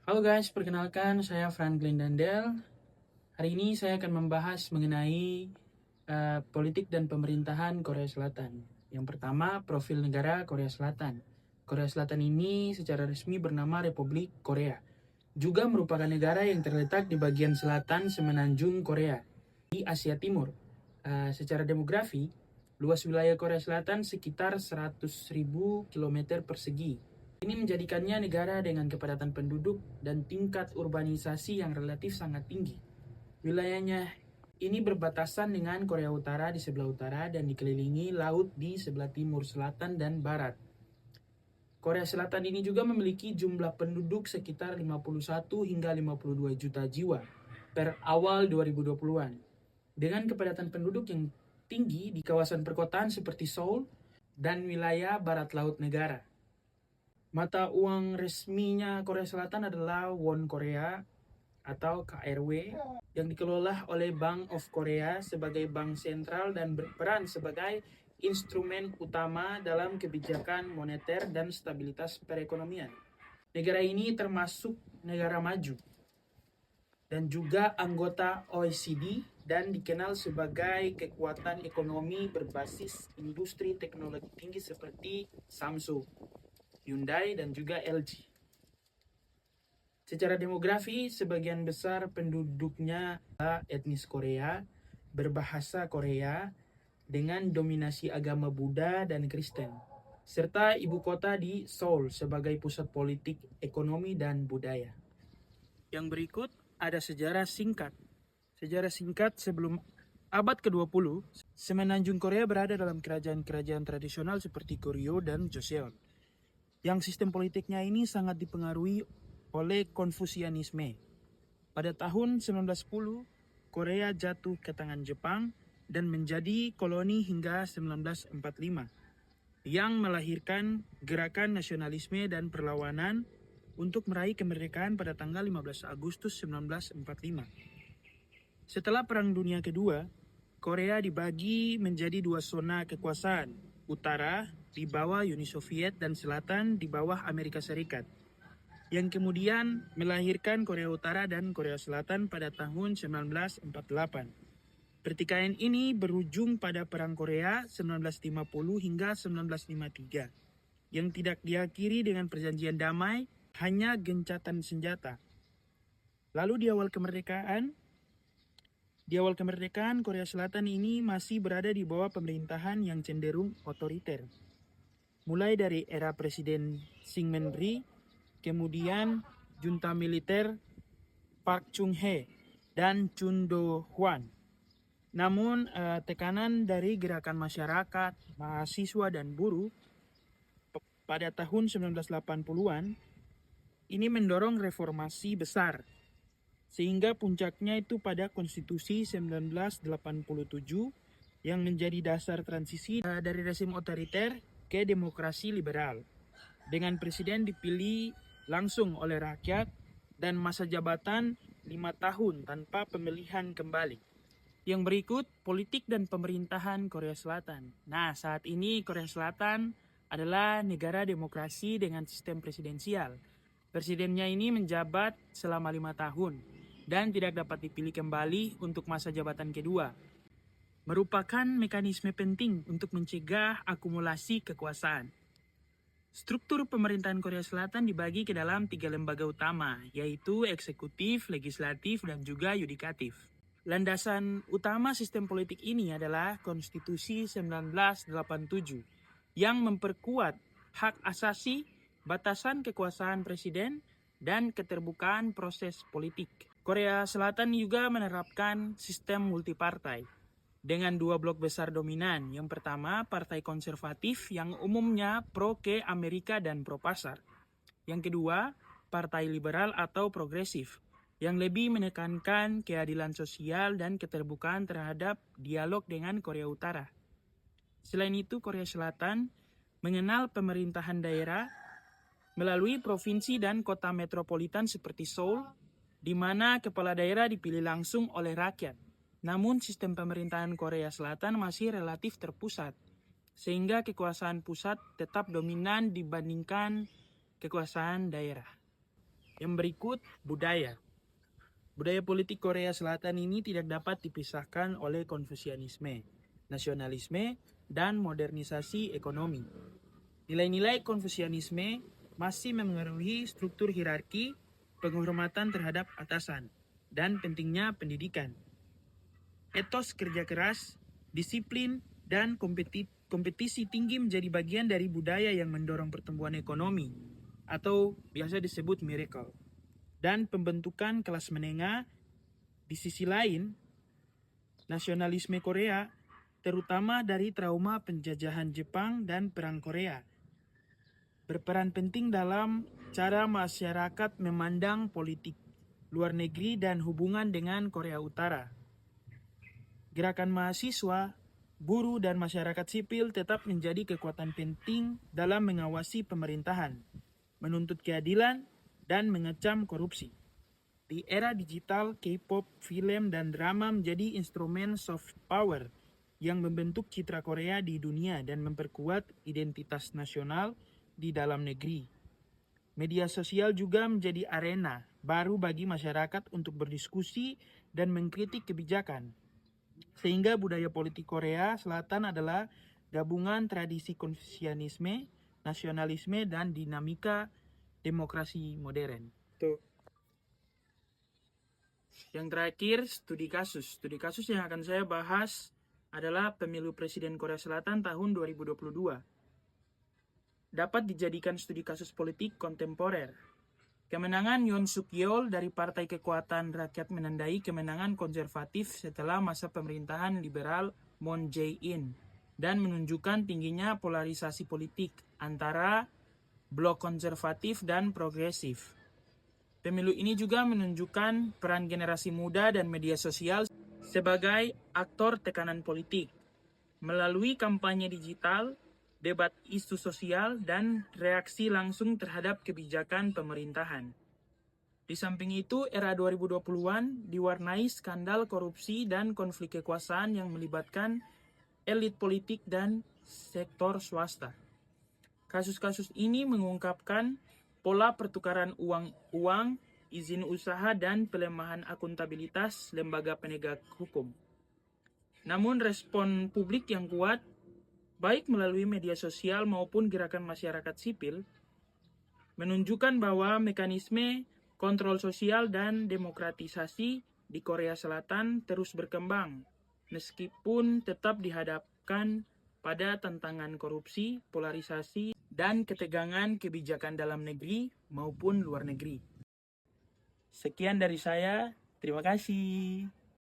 Halo guys, perkenalkan saya Franklin Dandel. Hari ini saya akan membahas mengenai politik dan pemerintahan Korea Selatan. Yang pertama, profil negara Korea Selatan. Korea Selatan ini secara resmi bernama Republik Korea. Juga merupakan negara yang terletak di bagian selatan semenanjung Korea, di Asia Timur. Secara demografi, luas wilayah Korea Selatan sekitar 100.000 km persegi. Ini menjadikannya negara dengan kepadatan penduduk dan tingkat urbanisasi yang relatif sangat tinggi. Wilayahnya ini berbatasan dengan Korea Utara di sebelah utara dan dikelilingi laut di sebelah timur, selatan, dan barat. Korea Selatan ini juga memiliki jumlah penduduk sekitar 51 hingga 52 juta jiwa per awal 2020-an. Dengan kepadatan penduduk yang tinggi di kawasan perkotaan seperti Seoul dan wilayah barat laut negara. Mata uang resminya Korea Selatan adalah won Korea atau KRW yang dikelola oleh Bank of Korea sebagai bank sentral dan berperan sebagai instrumen utama dalam kebijakan moneter dan stabilitas perekonomian. Negara ini termasuk negara maju dan juga anggota OECD dan dikenal sebagai kekuatan ekonomi berbasis industri teknologi tinggi seperti Samsung, Hyundai, dan juga LG. Secara demografi, sebagian besar penduduknya etnis Korea, berbahasa Korea, dengan dominasi agama Buddha dan Kristen, serta ibu kota di Seoul sebagai pusat politik, ekonomi, dan budaya. Yang berikut ada sejarah singkat. Sejarah singkat sebelum abad ke-20, semenanjung Korea berada dalam kerajaan-kerajaan tradisional seperti Goryeo dan Joseon, yang sistem politiknya ini sangat dipengaruhi oleh Konfusianisme. Pada tahun 1910, Korea jatuh ke tangan Jepang dan menjadi koloni hingga 1945, yang melahirkan gerakan nasionalisme dan perlawanan untuk meraih kemerdekaan pada tanggal 15 Agustus 1945. Setelah Perang Dunia Kedua, Korea dibagi menjadi dua zona kekuasaan, utara di bawah Uni Soviet dan selatan di bawah Amerika Serikat, yang kemudian melahirkan Korea Utara dan Korea Selatan pada tahun 1948. Pertikaian ini berujung pada Perang Korea 1950 hingga 1953, yang tidak diakhiri dengan perjanjian damai, hanya gencatan senjata. Lalu di awal kemerdekaan Korea Selatan ini masih berada di bawah pemerintahan yang cenderung otoriter. Mulai dari era Presiden Syngman-rhee, kemudian junta militer Park Chung-hee dan Chun Do-hwan. Namun tekanan dari gerakan masyarakat, mahasiswa, dan buruh pada tahun 1980-an ini mendorong reformasi besar, sehingga puncaknya itu pada Konstitusi 1987 yang menjadi dasar transisi dari rezim otoriter ke demokrasi liberal, dengan presiden dipilih langsung oleh rakyat dan masa jabatan 5 tahun tanpa pemilihan kembali. Yang berikut, politik dan pemerintahan Korea Selatan. Nah, saat ini Korea Selatan adalah negara demokrasi dengan sistem presidensial. Presidennya ini menjabat selama 5 tahun dan tidak dapat dipilih kembali untuk masa jabatan kedua. Merupakan mekanisme penting untuk mencegah akumulasi kekuasaan. Struktur pemerintahan Korea Selatan dibagi ke dalam 3 lembaga utama, yaitu eksekutif, legislatif, dan juga yudikatif. Landasan utama sistem politik ini adalah Konstitusi 1987 yang memperkuat hak asasi, batasan kekuasaan presiden, dan keterbukaan proses politik. Korea Selatan juga menerapkan sistem multipartai dengan 2 blok besar dominan. Yang pertama, partai konservatif yang umumnya pro ke Amerika dan pro pasar. Yang kedua, partai liberal atau progresif yang lebih menekankan keadilan sosial dan keterbukaan terhadap dialog dengan Korea Utara. Selain itu, Korea Selatan mengenal pemerintahan daerah melalui provinsi dan kota metropolitan seperti Seoul, di mana kepala daerah dipilih langsung oleh rakyat. Namun sistem pemerintahan Korea Selatan masih relatif terpusat, sehingga kekuasaan pusat tetap dominan dibandingkan kekuasaan daerah. Yang berikut, budaya. Budaya politik Korea Selatan ini tidak dapat dipisahkan oleh Konfusianisme, nasionalisme, dan modernisasi ekonomi. Nilai-nilai Konfusianisme masih memengaruhi struktur hierarki, penghormatan terhadap atasan, dan pentingnya pendidikan. Etos kerja keras, disiplin, dan kompetisi tinggi menjadi bagian dari budaya yang mendorong pertumbuhan ekonomi, atau biasa disebut miracle, dan pembentukan kelas menengah. Di sisi lain, nasionalisme Korea, terutama dari trauma penjajahan Jepang dan Perang Korea, berperan penting dalam cara masyarakat memandang politik luar negeri dan hubungan dengan Korea Utara. Gerakan mahasiswa, buruh, dan masyarakat sipil tetap menjadi kekuatan penting dalam mengawasi pemerintahan, menuntut keadilan, dan mengecam korupsi. Di era digital, K-pop, film, dan drama menjadi instrumen soft power yang membentuk citra Korea di dunia dan memperkuat identitas nasional di dalam negeri. Media sosial juga menjadi arena baru bagi masyarakat untuk berdiskusi dan mengkritik kebijakan. Sehingga budaya politik Korea Selatan adalah gabungan tradisi Konfusianisme, nasionalisme, dan dinamika demokrasi modern. Tuh. Yang terakhir, studi kasus. Studi kasus yang akan saya bahas adalah pemilu presiden Korea Selatan tahun 2022. Dapat dijadikan studi kasus politik kontemporer. Kemenangan Yoon Suk Yeol dari Partai Kekuatan Rakyat menandai kemenangan konservatif setelah masa pemerintahan liberal Moon Jae-in dan menunjukkan tingginya polarisasi politik antara blok konservatif dan progresif. Pemilu ini juga menunjukkan peran generasi muda dan media sosial sebagai aktor tekanan politik. Melalui kampanye digital, debat isu sosial, dan reaksi langsung terhadap kebijakan pemerintahan. Di samping itu, era 2020-an diwarnai skandal korupsi dan konflik kekuasaan yang melibatkan elit politik dan sektor swasta. Kasus-kasus ini mengungkapkan pola pertukaran uang, izin usaha, dan pelemahan akuntabilitas lembaga penegak hukum. Namun respon publik yang kuat, baik melalui media sosial maupun gerakan masyarakat sipil, menunjukkan bahwa mekanisme kontrol sosial dan demokratisasi di Korea Selatan terus berkembang, meskipun tetap dihadapkan pada tantangan korupsi, polarisasi, dan ketegangan kebijakan dalam negeri maupun luar negeri. Sekian dari saya, terima kasih.